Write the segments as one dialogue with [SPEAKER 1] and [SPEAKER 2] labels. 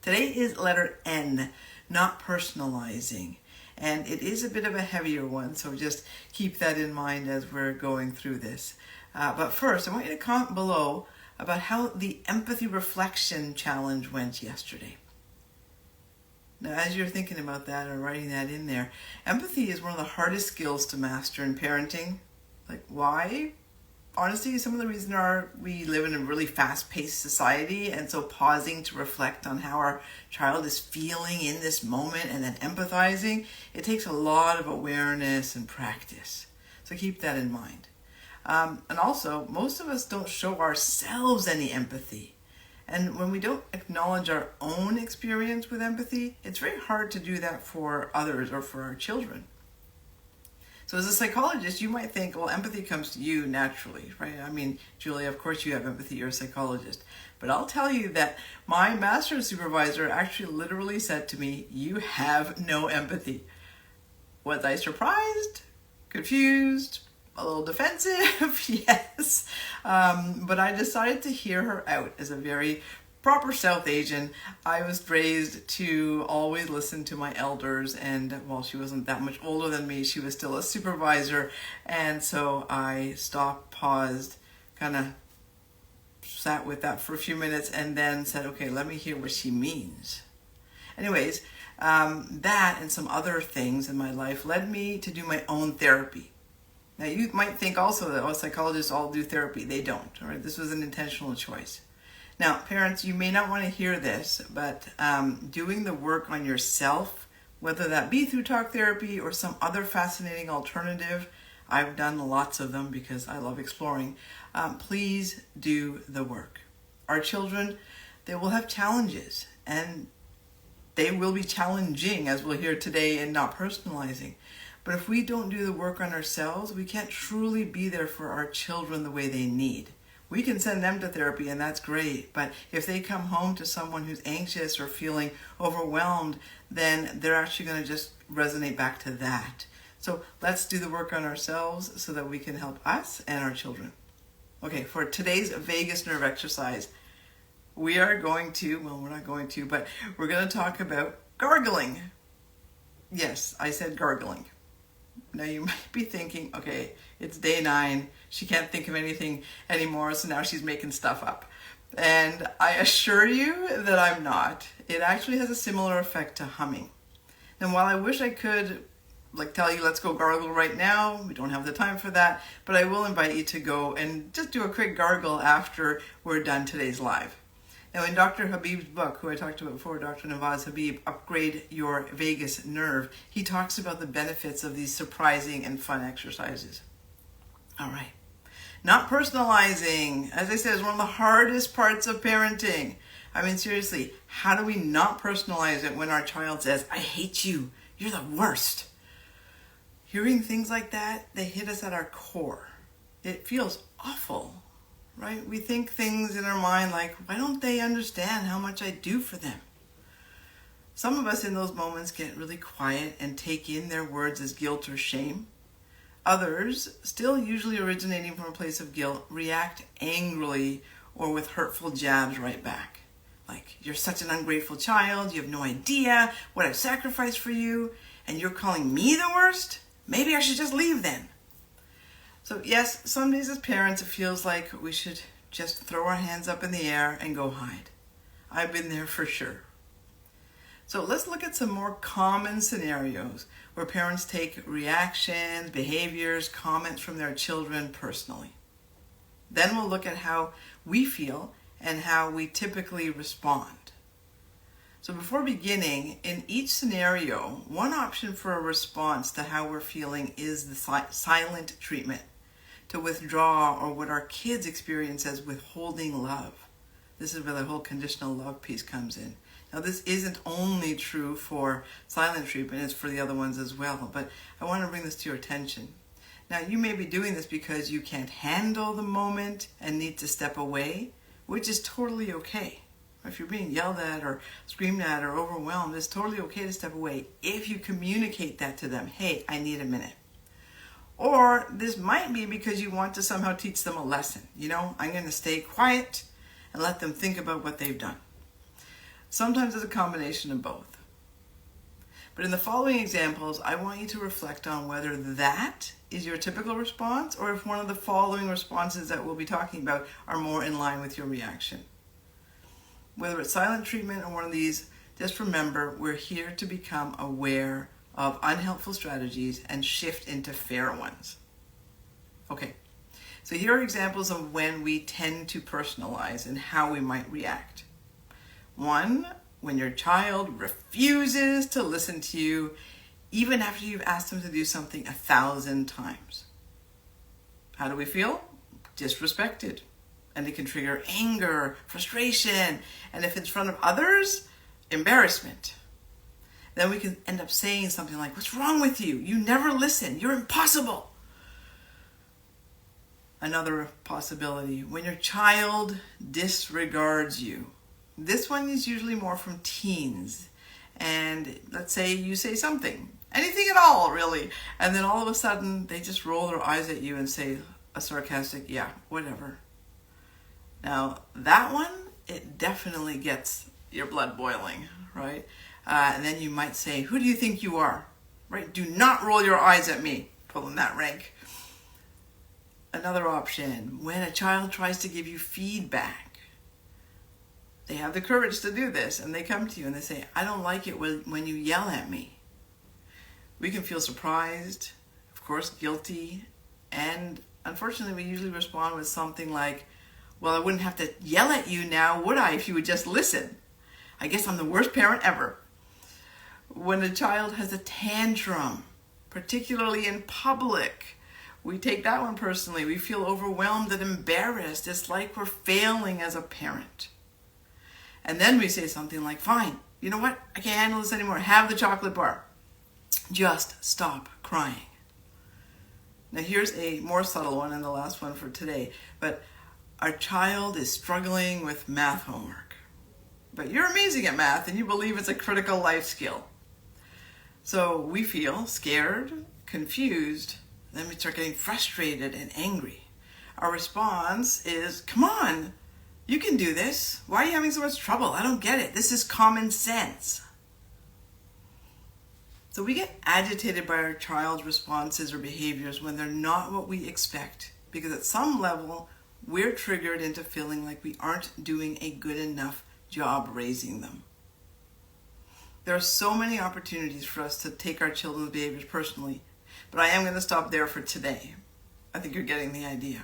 [SPEAKER 1] Today is letter N, not personalizing. And it is a bit of a heavier one, so just keep that in mind as we're going through this. But first, I want you to comment below about how the empathy reflection challenge went yesterday. Now, as you're thinking about that or writing that in there, empathy is one of the hardest skills to master in parenting. Like, why? Honestly, some of the reasons are we live in a really fast-paced society, and so pausing to reflect on how our child is feeling in this moment and then empathizing, it takes a lot of awareness and practice. So keep that in mind. And also, most of us don't show ourselves any empathy. And when we don't acknowledge our own experience with empathy, it's very hard to do that for others or for our children. So as a psychologist, you might think, well, empathy comes to you naturally, right? I mean, Julia, of course you have empathy, you're a psychologist. But I'll tell you that my master's supervisor actually literally said to me, you have no empathy. Was I surprised? Confused? A little defensive? Yes. But I decided to hear her out. As a very proper South Asian, I was raised to always listen to my elders, and while she wasn't that much older than me, she was still a supervisor, and so I stopped, paused, kind of sat with that for a few minutes, and then said, okay, let me hear what she means. Anyways, that and some other things in my life led me to do my own therapy. Now, you might think also that psychologists all do therapy. They don't, all right? This was an intentional choice. Now, parents, you may not want to hear this, but doing the work on yourself, whether that be through talk therapy or some other fascinating alternative, I've done lots of them because I love exploring, please do the work. Our children, they will have challenges, and they will be challenging, as we'll hear today in Not Personalizing. But if we don't do the work on ourselves, we can't truly be there for our children the way they need. We can send them to therapy, and that's great, but if they come home to someone who's anxious or feeling overwhelmed, then they're actually going to just resonate back to that. So let's do the work on ourselves so that we can help us and our children. Okay, for today's vagus nerve exercise, we are going to, well, we're not going to, but we're going to talk about gargling. Yes, I said gargling. Now you might be thinking, okay, it's day 9. She can't think of anything anymore, so now she's making stuff up. And I assure you that I'm not. It actually has a similar effect to humming. And while I wish I could tell you, let's go gargle right now, we don't have the time for that, but I will invite you to go and just do a quick gargle after we're done today's live. Now, in Dr. Habib's book, who I talked about before, Dr. Nawaz Habib, Upgrade Your Vagus Nerve, he talks about the benefits of these surprising and fun exercises. All right. Not personalizing, as I said, is one of the hardest parts of parenting. I mean, seriously, how do we not personalize it when our child says, I hate you, you're the worst? Hearing things like that, they hit us at our core. It feels awful. Right? We think things in our mind like, why don't they understand how much I do for them? Some of us in those moments get really quiet and take in their words as guilt or shame. Others, still usually originating from a place of guilt, react angrily or with hurtful jabs right back. Like, you're such an ungrateful child, you have no idea what I've sacrificed for you, and you're calling me the worst? Maybe I should just leave then. So yes, some days as parents it feels like we should just throw our hands up in the air and go hide. I've been there for sure. So let's look at some more common scenarios where parents take reactions, behaviors, comments from their children personally. Then we'll look at how we feel and how we typically respond. So before beginning, in each scenario, one option for a response to how we're feeling is the silent treatment, to withdraw, or what our kids experience as withholding love. This is where the whole conditional love piece comes in. Now, this isn't only true for silent treatment, it's for the other ones as well, but I want to bring this to your attention. Now, you may be doing this because you can't handle the moment and need to step away, which is totally okay. If you're being yelled at or screamed at or overwhelmed, it's totally okay to step away if you communicate that to them. Hey, I need a minute. Or this might be because you want to somehow teach them a lesson. I'm going to stay quiet and let them think about what they've done. Sometimes it's a combination of both. But in the following examples, I want you to reflect on whether that is your typical response or if one of the following responses that we'll be talking about are more in line with your reaction. Whether it's silent treatment or one of these, just remember we're here to become aware of unhelpful strategies and shift into fair ones. Okay, so here are examples of when we tend to personalize and how we might react. 1, when your child refuses to listen to you even after you've asked them to do something 1,000 times. How do we feel? Disrespected. And it can trigger anger, frustration, and if it's in front of others, embarrassment. Then we can end up saying something like, "What's wrong with you? You never listen. You're impossible." Another possibility, when your child disregards you. This one is usually more from teens. And let's say you say something, anything at all really, and then all of a sudden they just roll their eyes at you and say a sarcastic, "Yeah, whatever." Now that one, it definitely gets your blood boiling, right? And then you might say, "Who do you think you are?" Right? "Do not roll your eyes at me." Pulling that rank. Another option, when a child tries to give you feedback. They have the courage to do this and they come to you and they say, "I don't like it when you yell at me." We can feel surprised, of course guilty, and unfortunately we usually respond with something like, "Well, I wouldn't have to yell at you now, would I, if you would just listen? I guess I'm the worst parent ever." When a child has a tantrum, particularly in public, we take that one personally. We feel overwhelmed and embarrassed. It's like we're failing as a parent. And then we say something like, "Fine, you know what? I can't handle this anymore. Have the chocolate bar. Just stop crying." Now here's a more subtle one and the last one for today. But our child is struggling with math homework. But you're amazing at math and you believe it's a critical life skill. So we feel scared, confused, then we start getting frustrated and angry. Our response is, "Come on, you can do this. Why are you having so much trouble? I don't get it. This is common sense." So we get agitated by our child's responses or behaviors when they're not what we expect, because at some level, we're triggered into feeling like we aren't doing a good enough job raising them. There are so many opportunities for us to take our children's behaviors personally, but I am going to stop there for today. I think you're getting the idea.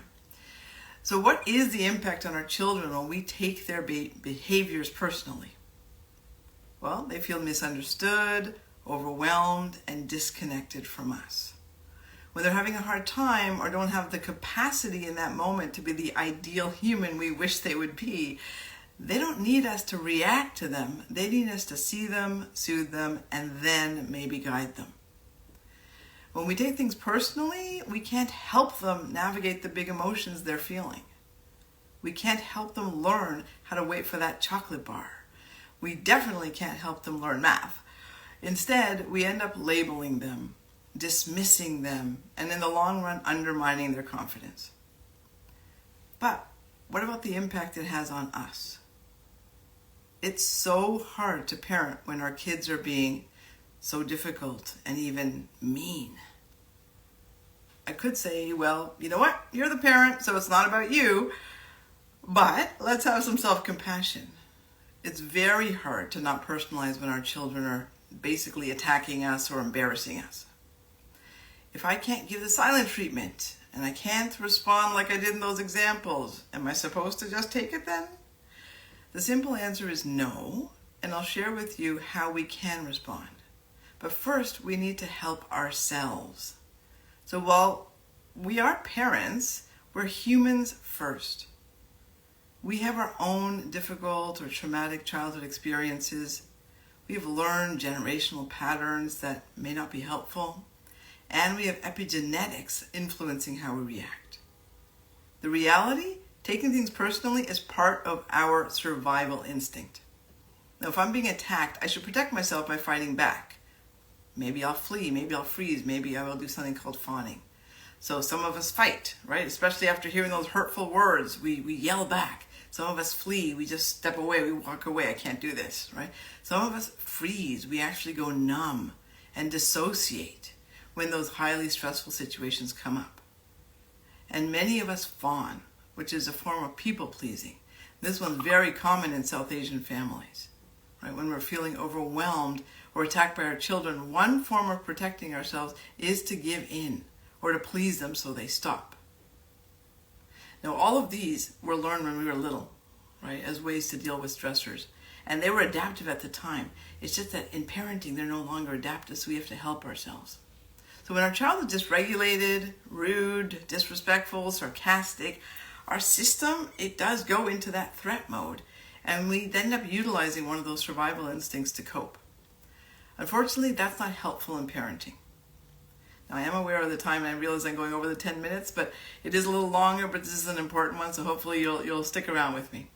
[SPEAKER 1] So what is the impact on our children when we take their behaviors personally? Well, they feel misunderstood, overwhelmed, and disconnected from us. When they're having a hard time or don't have the capacity in that moment to be the ideal human we wish they would be, they don't need us to react to them. They need us to see them, soothe them, and then maybe guide them. When we take things personally, we can't help them navigate the big emotions they're feeling. We can't help them learn how to wait for that chocolate bar. We definitely can't help them learn math. Instead, we end up labeling them, dismissing them, and in the long run, undermining their confidence. But what about the impact it has on us? It's so hard to parent when our kids are being so difficult and even mean. I could say, well, you know what? You're the parent, so it's not about you. But let's have some self-compassion. It's very hard to not personalize when our children are basically attacking us or embarrassing us. If I can't give the silent treatment and I can't respond like I did in those examples, am I supposed to just take it then? The simple answer is no, and I'll share with you how we can respond. But first, we need to help ourselves. So while we are parents, we're humans first. We have our own difficult or traumatic childhood experiences. We've learned generational patterns that may not be helpful. And we have epigenetics influencing how we react. The reality, taking things personally is part of our survival instinct. Now, if I'm being attacked, I should protect myself by fighting back. Maybe I'll flee, maybe I'll freeze, maybe I will do something called fawning. So some of us fight, right? Especially after hearing those hurtful words, we yell back. Some of us flee, we just step away, we walk away, I can't do this, right? Some of us freeze, we actually go numb and dissociate when those highly stressful situations come up. And many of us fawn, which is a form of people pleasing. This one's very common in South Asian families, right? When we're feeling overwhelmed or attacked by our children, one form of protecting ourselves is to give in or to please them so they stop. Now, all of these were learned when we were little, right, as ways to deal with stressors. And they were adaptive at the time. It's just that in parenting, they're no longer adaptive, so we have to help ourselves. So when our child is dysregulated, rude, disrespectful, sarcastic, our system, it does go into that threat mode. And we end up utilizing one of those survival instincts to cope. Unfortunately, that's not helpful in parenting. Now, I am aware of the time, and I realize I'm going over the 10 minutes, but it is a little longer, but this is an important one, so hopefully you'll stick around with me.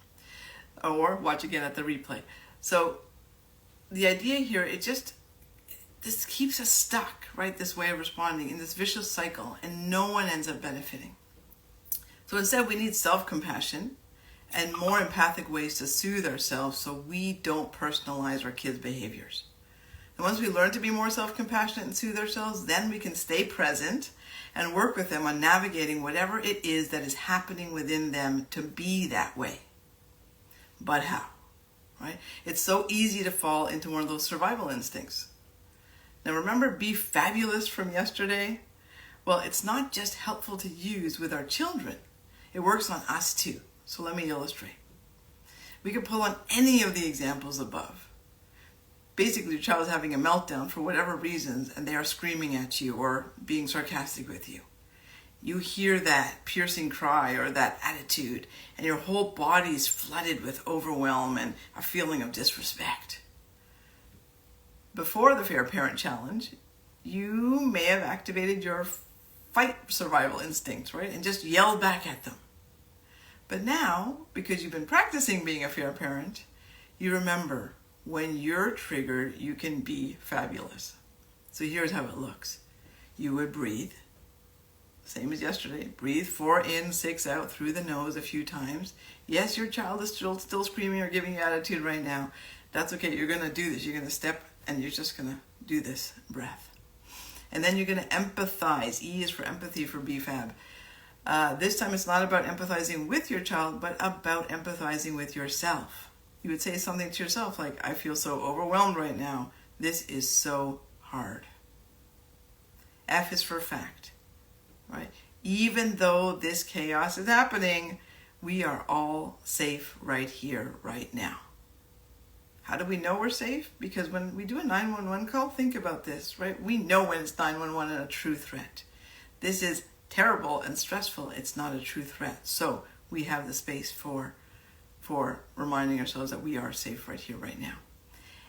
[SPEAKER 1] Or watch again at the replay. So the idea here, this keeps us stuck, right? This way of responding in this vicious cycle, and no one ends up benefiting. So instead, we need self-compassion and more empathic ways to soothe ourselves so we don't personalize our kids' behaviors. And once we learn to be more self-compassionate and soothe ourselves, then we can stay present and work with them on navigating whatever it is that is happening within them to be that way. But how? Right? It's so easy to fall into one of those survival instincts. Now remember Be Fabulous from yesterday? Well, it's not just helpful to use with our children. It works on us too. So let me illustrate. We could pull on any of the examples above. Basically, your child is having a meltdown for whatever reasons, and they are screaming at you or being sarcastic with you. You hear that piercing cry or that attitude, and your whole body is flooded with overwhelm and a feeling of disrespect. Before the Fair Parent Challenge, you may have activated your fight survival instinct, right? And just yelled back at them. But now, because you've been practicing being a fair parent, you remember when you're triggered, you can be fabulous. So here's how it looks. You would breathe, same as yesterday. Breathe 4 in, 6 out through the nose a few times. Yes, your child is still screaming or giving you attitude right now. That's okay. You're going to do this. You're going to step and you're just going to do this breath. And then you're going to empathize. E is for empathy for BFAB. This time it's not about empathizing with your child, but about empathizing with yourself. You would say something to yourself like, I feel so overwhelmed right now. This is so hard. F is for fact, right? Even though this chaos is happening, we are all safe right here, right now. How do we know we're safe? Because when we do a 911 call, think about this, right? We know when it's 911 and a true threat. This is terrible and stressful. It's not a true threat. So we have the space for reminding ourselves that we are safe right here, right now.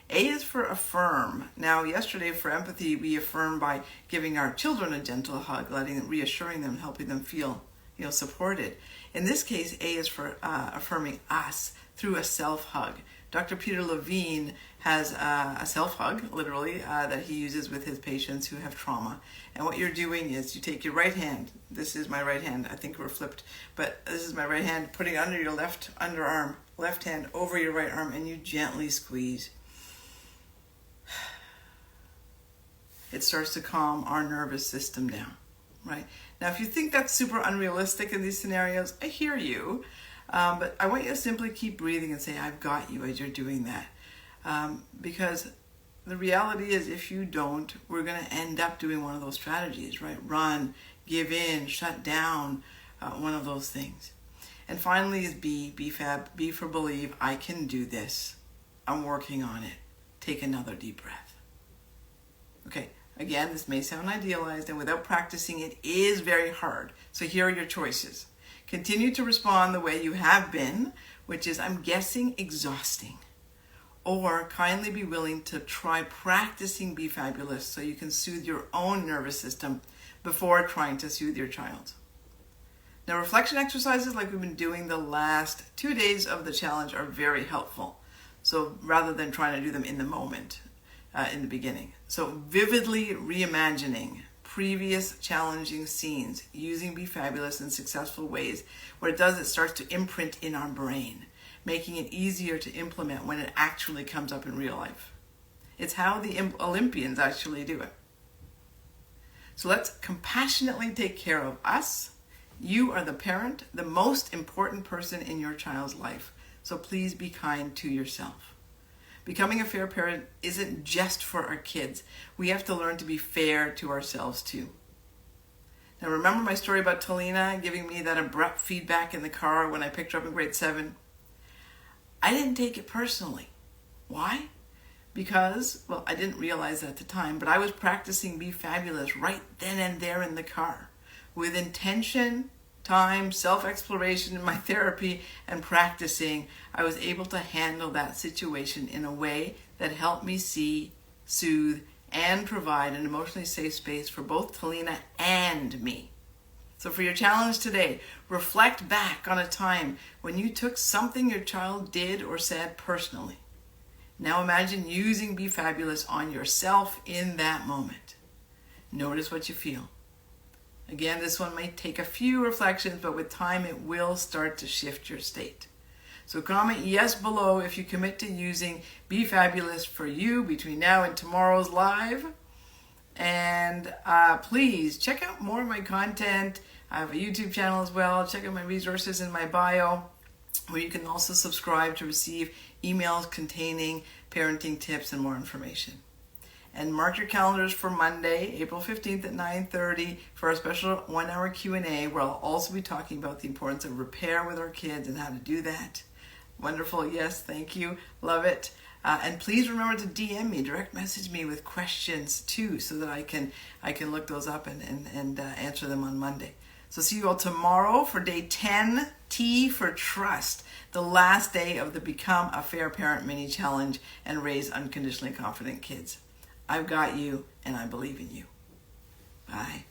[SPEAKER 1] A is for affirm. Now, yesterday for empathy, we affirm by giving our children a gentle hug, reassuring them, helping them feel, supported. In this case, A is for affirming us through a self-hug. Dr. Peter Levine has a self-hug, literally, that he uses with his patients who have trauma. And what you're doing is you take your right hand. This is my right hand. I think we're flipped. But this is my right hand, putting it under your left underarm, left hand over your right arm, and you gently squeeze. It starts to calm our nervous system down, right? Now, if you think that's super unrealistic in these scenarios, I hear you. But I want you to simply keep breathing and say, I've got you as you're doing that. Because the reality is if you don't, we're going to end up doing one of those strategies, right? Run, give in, shut down, one of those things. And finally is B, BFAB, B for believe, I can do this. I'm working on it. Take another deep breath. Okay, again, this may sound idealized, and without practicing it is very hard. So here are your choices. Continue to respond the way you have been, which is, I'm guessing, exhausting. Or kindly be willing to try practicing Be Fabulous so you can soothe your own nervous system before trying to soothe your child. Now, reflection exercises like we've been doing the last 2 days of the challenge are very helpful. So rather than trying to do them in the moment, in the beginning. So vividly reimagining, previous challenging scenes using Be Fabulous in successful ways, what it does, it starts to imprint in our brain, making it easier to implement when it actually comes up in real life. It's how the Olympians actually do it. So let's compassionately take care of us. You are the parent, the most important person in your child's life. So please be kind to yourself. Becoming a fair parent isn't just for our kids. We have to learn to be fair to ourselves too. Now remember my story about Talina giving me that abrupt feedback in the car when I picked her up in grade 7? I didn't take it personally. Why? Because, well, I didn't realize it at the time, but I was practicing Be Fabulous right then and there in the car with intention, time, self-exploration in my therapy, and practicing. I was able to handle that situation in a way that helped me see, soothe, and provide an emotionally safe space for both Talina and me. So for your challenge today, reflect back on a time when you took something your child did or said personally. Now imagine using Be Fabulous on yourself in that moment. Notice what you feel. Again, this one may take a few reflections, but with time it will start to shift your state. So comment yes below if you commit to using Be Fabulous for you between now and tomorrow's live. And please check out more of my content. I have a YouTube channel as well. Check out my resources in my bio, where you can also subscribe to receive emails containing parenting tips and more information. And mark your calendars for Monday, April 15th at 9:30 for our special 1-hour Q&A, where I'll also be talking about the importance of repair with our kids and how to do that. Wonderful. Yes, thank you. Love it. And please remember to DM me, direct message me with questions too, so that I can look those up and answer them on Monday. So see you all tomorrow for day 10, T for Trust, the last day of the Become a Fair Parent mini challenge and raise unconditionally confident kids. I've got you, and I believe in you. Bye.